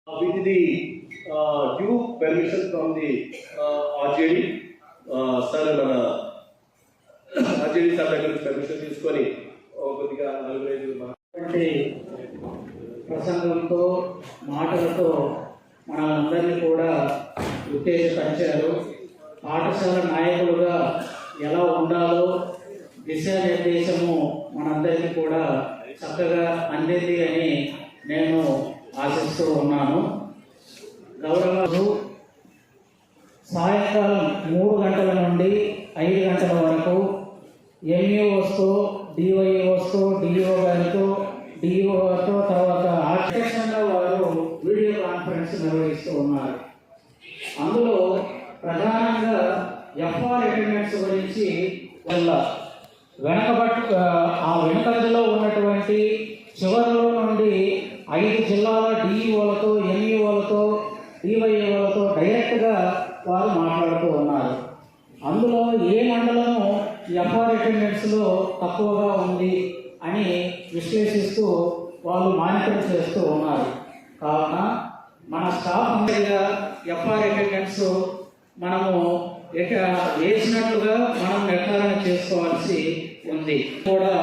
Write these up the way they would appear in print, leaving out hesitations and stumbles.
With the due permission from the RJD, sir, RJD sir దగ్గర permission తీసుకొని కొద్దిగా ప్రసంగంతో మాటలతో మనందరినీ కూడా ఉత్తేజపరిచారు. పాఠశాల నాయకులుగా ఎలా ఉండాలో దిశానిర్దేశము మనందరికీ కూడా చక్కగా అందింది అని నేను ఆశిస్తూ ఉన్నాను. గౌరవాలు సాయంకాలం 3 గంటల నుండి 5 గంటల వరకు ఎంఈఓస్తో, డివైఓస్తో, డిఓ గారితో, డిఓ గారితో, తర్వాత అధ్యక్షంగా వారు వీడియో కాన్ఫరెన్స్ నిర్వహిస్తూ ఉన్నారు. అందులో ప్రధానంగా ఎఫ్ఆర్ అటెండెన్స్ గురించి వల్ల వెనకదలో ఉన్నటువంటి చివరిలో నుండి 5 జిల్లాల డిఈఓలతో, ఎంఈఓలతో, డివైఓలతో డైరెక్ట్గా వారు మాట్లాడుతూ ఉన్నారు. అందులో ఏ మండలము ఎఫ్ఆర్ అటెండెన్స్లో తక్కువగా ఉంది అని విశ్లేషిస్తూ వాళ్ళు మానిటర్ చేస్తూ ఉన్నారు. కావున మన స్టాఫ్ అందరిగా ఎఫ్ఆర్ అటెండెన్స్ మనము వేసినట్లుగా మనం నిర్ధారణ చేసుకోవాల్సి ఉంది, కూడా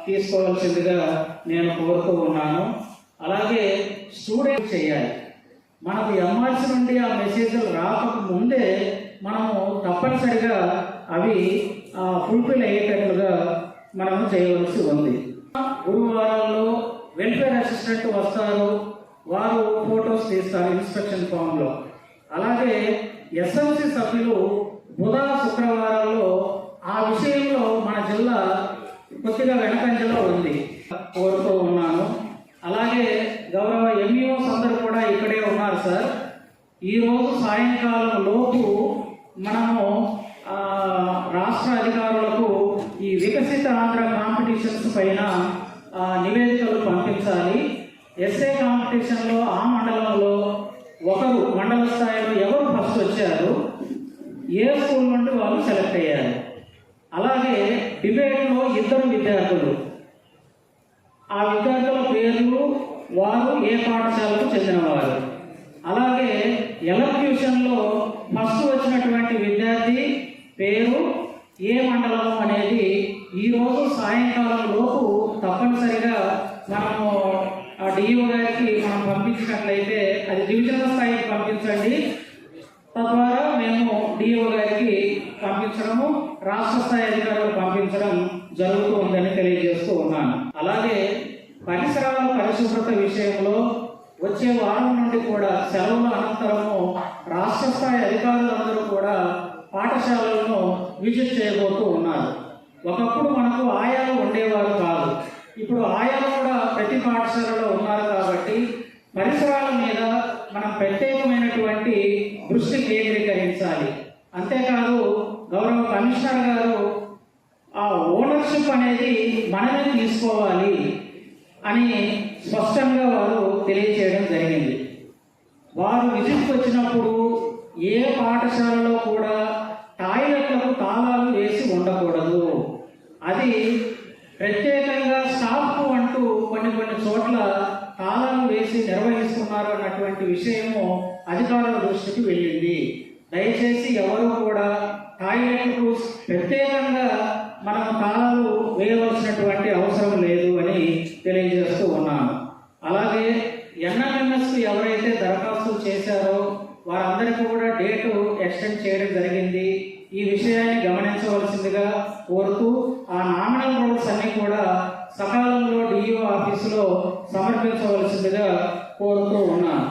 తీసుకోవాల్సిందిగా నేను కోరుతూ ఉన్నాను. అలాగే స్టూడెంట్ చేయాలి. మనకు ఎంఆర్సీ నుండి ఆ మెసేజ్లు రాకముందే మనము తప్పనిసరిగా అవి ఫుల్ఫిల్ అయ్యేటట్లుగా మనము చేయవలసి ఉంది. గురువారాల్లో వెల్ఫేర్ అసిస్టెంట్ వస్తారు, వారు ఫోటోస్ తీస్తారు ఇన్స్పెక్షన్ ఫామ్లో. అలాగే ఎస్ఎంసీ సభ్యులు బుధ శుక్రవారాల్లో ఆ విషయంలో మన జిల్లా కొద్దిగా వెనకంజలో ఉంది, కోరుతూ ఉన్నాను. అలాగే గౌరవ ఎంఈఓస్ అందరూ కూడా ఇక్కడే ఉన్నారు సార్. ఈరోజు సాయంకాలం లోపు మనము రాష్ట్ర అధికారులకు ఈ వికసిత ఆంధ్ర కాంపిటీషన్స్ పైన నివేదికలు పంపించాలి. ఎస్ఏ కాంపిటీషన్లో ఆ మండలంలో ఒకరు మండల స్థాయిలో ఎవరు ఫస్ట్ వచ్చారు, ఏ స్కూల్ నుండి వాళ్ళు సెలెక్ట్ అయ్యారు. అలాగే డిబేట్లో 2 విద్యార్థులు, ఆ విద్యార్థుల పేర్లు, వారు ఏ పాఠశాలకు చెందినవారు. అలాగే ఎలక్యూషన్లో ఫస్ట్ వచ్చినటువంటి విద్యార్థి పేరు, ఏ మండలం అనేది ఈరోజు సాయంకాలం లోపు తప్పనిసరిగా మనము డిఓ గారికి మనం పంపించినట్లయితే అది డివిజనల్ స్థాయికి పంపించండి. తద్వారా మేము డిఓ గారికి పంపించడము, రాష్ట్ర స్థాయి అధికారులకు పంపించడం జరుగుతూ ఉందని తెలియజేస్తూ ఉన్నాను. అలాగే పరిసరాల పరిశుభ్రత విషయంలో వచ్చే వారం నుండి కూడా సెలవుల అనంతరము రాష్ట్ర స్థాయి అధికారులందరూ కూడా పాఠశాలలను విజిట్ చేయబోతూ ఉన్నారు. ఒకప్పుడు మనకు ఆయాలు ఉండేవారు కాదు, ఇప్పుడు ఆయాలు కూడా ప్రతి పాఠశాలలో ఉన్నారు. కాబట్టి పరిసరాల మీద మనం ప్రత్యేకమైనటువంటి దృష్టి కేంద్రీకరించాలి. అంతేకాదు గౌరవ కమిషనర్ గారు ఆ ఓనర్షిప్ అనేది మనమే తీసుకోవాలి అని స్పష్టంగా వారు తెలియజేయడం జరిగింది. వారు విజిట్కి వచ్చినప్పుడు ఏ పాఠశాలలో కూడా టాయిలెట్లకు తాళాలు వేసి ఉండకూడదు. అది ప్రత్యేకంగా స్టాఫ్ అంటూ కొన్ని చోట్ల తాళాలు వేసి నిర్వహిస్తున్నారు అన్నటువంటి విషయము అధికారుల దృష్టికి వెళ్ళింది. దయచేసి ఎవరు కూడా టాయిలెట్లకు ప్రత్యేకంగా మనం తాళాలు వేయవలసినటువంటి అవసరం లేదు అని తెలియజేస్తూ ఉన్నాను. అలాగే ఎన్ఎంఎంఎస్ ఎవరైతే దరఖాస్తులు చేశారో వారందరికీ కూడా డేటు ఎక్స్టెండ్ చేయడం జరిగింది. ఈ విషయాన్ని గమనించవలసిందిగా కోరుతూ ఆ నామినల్ రోల్స్ అన్ని కూడా సకాలంలో డిఈఓ ఆఫీసులో సమర్పించవలసిందిగా కోరుతూ ఉన్నాను.